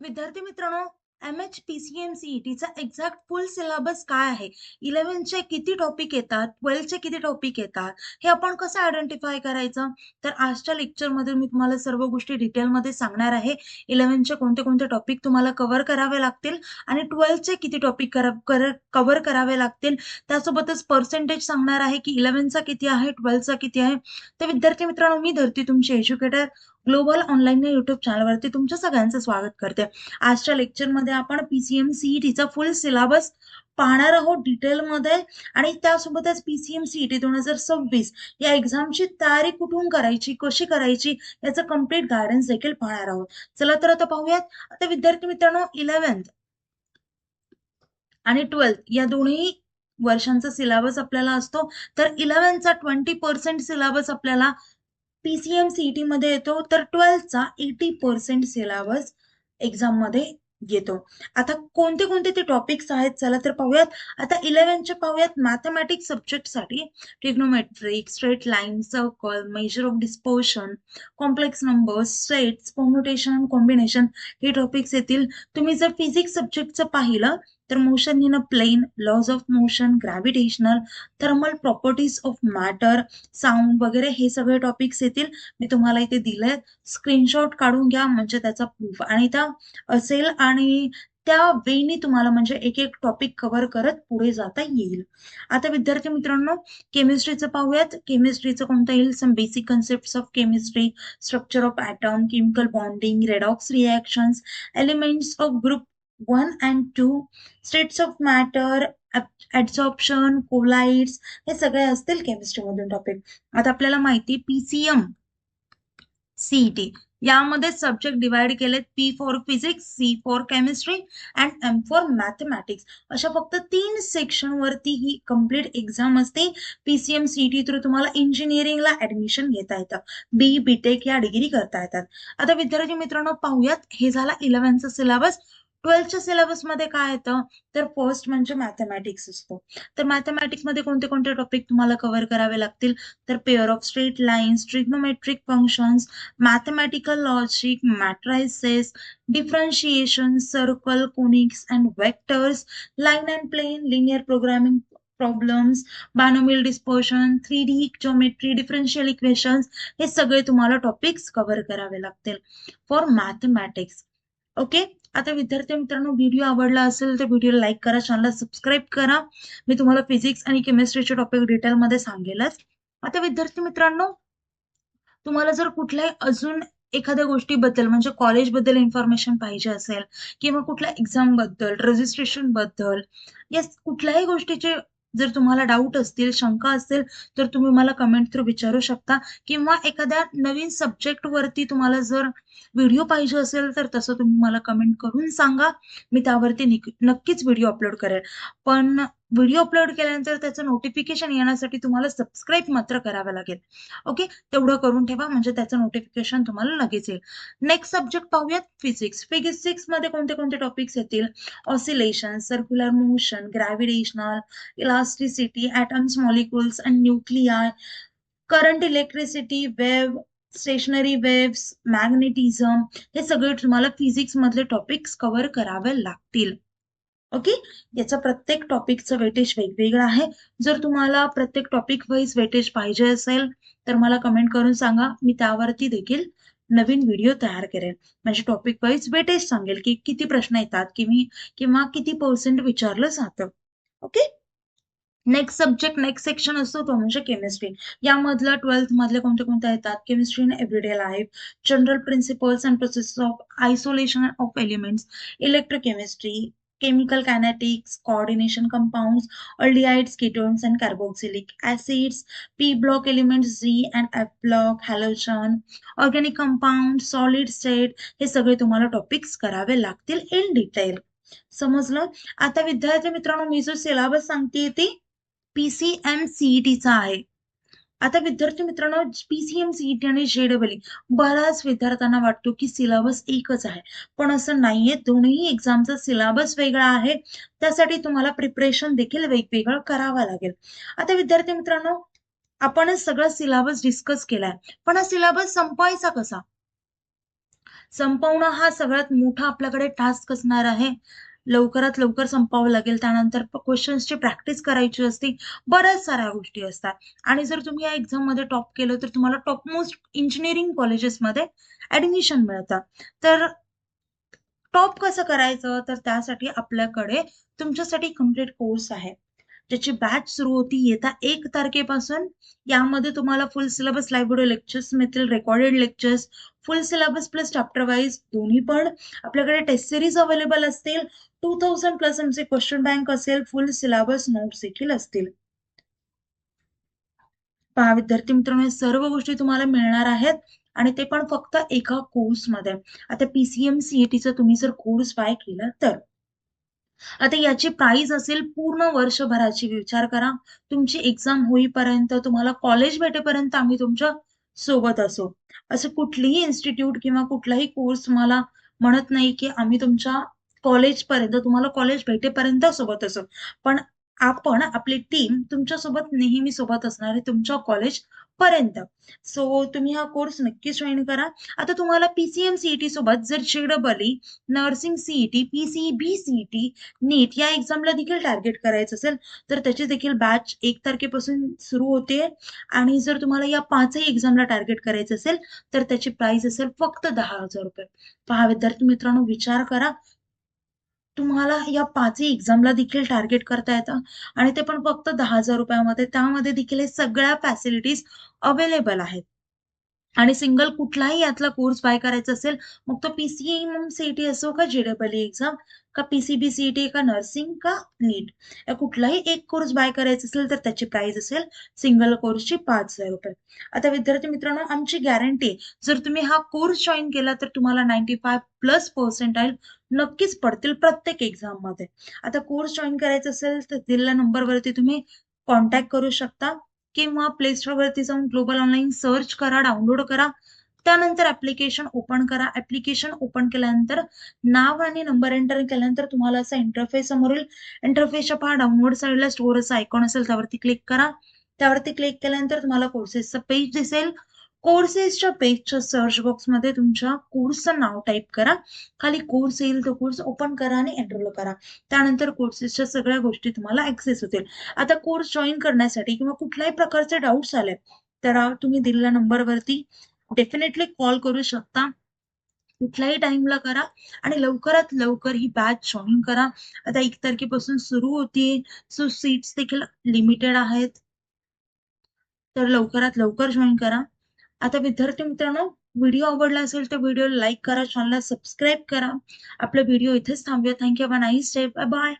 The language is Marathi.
विद्यार्थी मित्रांनो, MHPCM-CETचा एक्झॅक्ट फुल सिलेबस काय आहे? 11चे किती टॉपिक येतात? 12चे किती टॉपिक येतात? हे आपण कसं आयडेंटिफाय करायचं? तर आजच्या लेक्चरमध्ये मी तुम्हाला सर्व गोष्टी डिटेलमध्ये सांगणार आहे. 11चे कोणते-कोणते टॉपिक तुम्हाला कव्हर करावे लागतील आणि 12चे किती टॉपिक कव्हर करावे लागतील. त्यासोबतच पर्सेंटेज सांगणार आहे, की 11चा किती आहे, 12चा किती आहे. तर विद्यार्थी मित्रांनो, मी धरती तुमची एज्युकेटर ग्लोबल ऑनलाईन या YouTube चॅनलवरती तुमच्या सगळ्यांचं स्वागत करते. आजच्या लेक्चरमध्ये आपण PCM-CETचा फुल सिलेबस पाहणार आहोत डिटेलमध्ये आणि त्यासोबतच PCM-CET 2026 या एक्झामची तयारी कुठून करायची, कशी करायची याचं कंप्लीट गायडन्स देखील पाहणार आहोत. चला तर आता पाहूयात. आता विद्यार्थी मित्रांनो, 11th आणि 12th या दोन्ही वर्षांचा सिलेबस आपल्याला असतो. तर 11चा 20% सिलेबस आपल्याला PCM-CET मध्ये येतो, तर 12चा 80% सिलेबस एक्झाममध्ये येतो. आता कोणते-कोणते ते टॉपिक्स आहेत चला तर पाहूयात. आता 11चे पाहूयात. मॅथेमॅटिक्स सब्जेक्टसाठी trigonometric, straight line, circle, measure of dispersion, complex numbers, sets, permutation, combination हे टॉपिक्स येतील. तुम्ही जर फिजिक्स सब्जेक्टचं पाहिलं तर motion in a plane, laws of motion, gravitational, thermal properties of matter, sound वगैरे हे सगळे टॉपिक्स येतील. मी तुम्हाला इथे दिलेत. स्क्रीनशॉट काढून घ्या म्हणजे त्याचा प्रूफ आणि त्या असेल आणि त्या वेनी तुम्हाला म्हणजे एक-एक टॉपिक कव्हर करत पुढे जाता येईल. आता विद्यार्थी मित्रांनो, केमिस्ट्रीचं पाहूयात. केमिस्ट्रीचं कोणतं येईल? Some basic concepts of chemistry, structure of atom, chemical bonding, redox reactions, elements of group 1 and 2, states of matter, absorption, colloids हे सगळे असतील केमिस्ट्रीमधून टॉपिक. आता आपल्याला माहिती PCM CET यामध्ये सब्जेक्ट डिवाइड केलेत. P for physics, C for chemistry and M for mathematics. अशा फक्त 3 सेक्शन वरती ही कंप्लीट एक्झाम असते. PCM-CET थ्रू तुम्हाला इंजिनिअरिंगला ऍडमिशन घेता येतं. BTech या डिग्री करता येतात. आता विद्यार्थी मित्रांनो पाहूयात. हे झाला 11चा सिलेबस. 12च्या सिलेबसमध्ये काय येतं? तर फर्स्ट म्हणजे मॅथेमॅटिक्स असतो. तर मॅथेमॅटिक्समध्ये कोणते-कोणते टॉपिक तुम्हाला कव्हर करावे लागतील? तर pair of straight lines, trigonometric functions, mathematical logic, matrices, differentiation, circle, conics and vectors, line and plane, linear programming problems, binomial dispersion, 3D geometry, differential equations हे सगळे तुम्हाला टॉपिक्स कव्हर करावे लागतील फॉर मॅथेमॅटिक्स. ओके. आता विद्यार्थी मित्रांनो, व्हिडिओ आवडला असेल तर व्हिडिओला लाईक करा, चॅनलला सबस्क्राईब करा. मी तुम्हाला फिजिक्स आणि केमिस्ट्रीचे टॉपिक डिटेलमध्ये सांगेलच. आता विद्यार्थी मित्रांनो, तुम्हाला जर कुठल्याही अजून एखाद्या गोष्टीबद्दल म्हणजे कॉलेजबद्दल इन्फॉर्मेशन पाहिजे असेल किंवा कुठल्या एक्झाम बद्दल, रजिस्ट्रेशन बद्दल या कुठल्याही गोष्टीचे जर तुम्हाला डाऊट असतील, शंका असतील तर तुम्ही मला कमेंट थ्रू विचारू शकता किंवा एखाद्या नवीन सब्जेक्ट वरती तुम्हाला जर व्हिडिओ पाहिजे असेल तर तसं तुम्ही मला कमेंट करून सांगा. मी त्यावरती नक्कीच व्हिडिओ अपलोड करेल. पण व्हिडिओ अपलोड केल्यानंतर त्याचं नोटिफिकेशन येण्यासाठी तुम्हाला सबस्क्राईब मात्र करावं लागेल. ओके. तेवढं करून ठेवा म्हणजे त्याचं नोटिफिकेशन तुम्हाला लगेच येईल. नेक्स्ट सब्जेक्ट पाहूयात फिजिक्स. फिजिक्स मध्ये कोणते-कोणते टॉपिक्स येतील? Oscillation, circular motion, gravitational, elasticity, atoms, molecules and nuclei, current, electricity, wave, stationary waves, magnetism हे सगळे तुम्हाला फिजिक्स मधले टॉपिक्स कव्हर करावे लागतील. ओके. याचा प्रत्येक टॉपिकचं वेटेज वेगवेगळं आहे. जर तुम्हाला प्रत्येक टॉपिक वाईज वेटेज पाहिजे असेल तर मला कमेंट करून सांगा. मी त्यावरती देखील नवीन व्हिडिओ तयार करेन. म्हणजे टॉपिक वाईज वेटेज सांगेल की किती प्रश्न येतात किंवा किती पर्सेंट विचारलं जातं. Okay. Next subject next section असतो तो म्हणजे केमिस्ट्री. यामधलं 12th मधले कोणते-कोणते येतात? Chemistry in everyday life, general principles and process of isolation of elements, electrochemistry, chemical kinetics, coordination compounds, aldehydes, ketones and carboxylic acids, P block elements Z and F block, halogen, organic compounds, solid state हे सगळे तुम्हाला टॉपिक्स करावे लागतील इन डिटेल. समजलं? आता विद्यार्थी मित्रांनो, मी जो सिलेबस सांगते ती PCM-CETचा आहे. आता विद्यार्थी मित्रांनो, PCM-CET आणि JEE बऱ्याच विद्यार्थ्यांना वाटतो की सिलेबस एकच आहे. पण असं नाहीये. दोन्ही एक्झामचा सिलेबस वेगळा आहे. त्यासाठी तुम्हाला प्रिपरेशन देखील वेगवेगळं करावं लागेल. आता विद्यार्थी मित्रांनो, आपण सगळा सिलेबस डिस्कस केलाय. पण हा सिलेबस संपवायचा कसा? संपवणं हा सगळ्यात मोठा आपल्याकडे टास्क असणार आहे. लवकरात लवकर संपवावं लागेल. त्यानंतर क्वेश्चन्सची प्रॅक्टिस करायची असते. बऱ्याच साऱ्या गोष्टी असतात आणि जर तुम्ही या एक्झाममध्ये टॉप केलं तर तुम्हाला टॉप मोस्ट इंजिनिअरिंग कॉलेजेसमध्ये ॲडमिशन मिळतं. तर टॉप कसं करायचं? तर त्यासाठी आपल्याकडे तुमच्यासाठी कंप्लीट कोर्स आहे. ज्याची बॅच सुरू होती येत्या 1 तारखेपासून. यामध्ये तुम्हाला full syllabus live video lectures मिळतील, recorded lectures, full syllabus plus chapter wise दोन्ही पण. आपल्याकडे टेस्ट सीरीज अवेलेबल असतील. 2000 प्लस एमचे क्वेश्चन बँक असेल, फुल सिलेबस नोट्स देखील असतील. पहा विद्यार्थी मित्रांनो, सर्व गोष्टी तुम्हाला मिळणार आहेत आणि ते पण फक्त एका कोर्समध्ये. आता PCM CETचा तुम्ही जर कोर्स बाय केला तर आता याची प्राइस असेल पूर्ण वर्षभराची. विचार करा, तुमची एक्झाम होईपर्यंत, तुम्हाला कॉलेज भेटेपर्यंत आम्ही तुमच्या सोबत असू. असं कुठलीही इन्स्टिट्यूट किंवा कुठलाही कोर्स तुम्हाला म्हणत नाही की आम्ही तुमच्या कॉलेजपर्यंत, तुम्हाला कॉलेज भेटेपर्यंत सोबत असू. पण आपण, आपली टीम तुमच्यासोबत नेहमी सोबत असणार आहे तुमच्या कॉलेज पर्यंत. सो तुम्ही हा कोर्स नक्की जॉईन करा. आता तुम्हाला PCM CET सोबत जर JEE, nursing CET, PCB CET, नीट या एक्झामला देखील टार्गेट करायचं असेल तर त्याची देखील बॅच 1 तारखेपासून सुरू होते आणि जर तुम्हाला या 5ही एक्झामला टार्गेट करायचं असेल तर त्याची प्राइस असेल फक्त 10,000 रुपये. पहा विद्यार्थी मित्रांनो, विचार करा, तुम्हाला या 5ही एक्झामला देखील टार्गेट करता येतं आणि ते पण फक्त 10,000 रुपयामध्ये. त्यामध्ये देखील हे सगळ्या फॅसिलिटीज अवेलेबल आहेत. आणि सिंगल कुठलाही यातला कोर्स बाय करायचा असेल, मग तो PCM CET असो का JEE एक्झाम का PCB CET का नर्सिंग का नीट, या कुठलाही एक कोर्स बाय करायचा असेल तर त्याची प्राइस असेल सिंगल कोर्सची 5,000 रुपये. आता विद्यार्थी मित्रांनो, आमची गॅरंटी, जर तुम्ही हा कोर्स जॉईन केला तर तुम्हाला 95 प्लस पर्सेंटाईल नक्कीच पडतील प्रत्येक एक्झाममध्ये. आता कोर्स जॉईन करायचा असेल तर दिलेल्या नंबरवरती तुम्ही कॉन्टॅक्ट करू शकता किंवा प्ले स्टोअरवरती जाऊन ग्लोबल ऑनलाईन सर्च करा, डाउनलोड करा. त्यानंतर ऍप्लिकेशन ओपन करा. ऍप्लिकेशन ओपन केल्यानंतर नाव आणि नंबर एंटर केल्यानंतर तुम्हाला असा इंटरफेस समोर येईल. इंटरफेसच्या पहा डाउनलोड साईडला स्टोअरचा आयकॉन असेल, त्यावरती क्लिक करा. त्यावरती क्लिक केल्यानंतर तुम्हाला कोर्सेसचं पेज दिसेल. कोर्सेसच्या पेजच्या सर्च बॉक्समध्ये तुमच्या कोर्सचं नाव टाईप करा. खाली कोर्स येईल, तो कोर्स ओपन करा आणि एनरोल करा. त्यानंतर कोर्सेसच्या सगळ्या गोष्टी तुम्हाला ऍक्सेस होतील. आता कोर्स जॉईन करण्यासाठी किंवा कुठल्याही प्रकारचे डाऊट्स आले तर तुम्ही दिलेल्या नंबरवरती डेफिनेटली कॉल करू शकता. कुठल्याही टाइमला करा आणि लवकरात लवकर ही बॅच जॉईन करा. आता 1 तारखेपासून सुरू होतीये. सो सीट्स देखील लिमिटेड आहेत. तर लवकरात लवकर जॉईन करा. आता विद्यार्थी मित्रांनो, व्हिडिओ आवडला असेल तर व्हिडिओला लाईक करा, चॅनलला सबस्क्राईब करा. आपला व्हिडिओ इथेच थांबूया. Thank you. Have a nice day. Bye bye.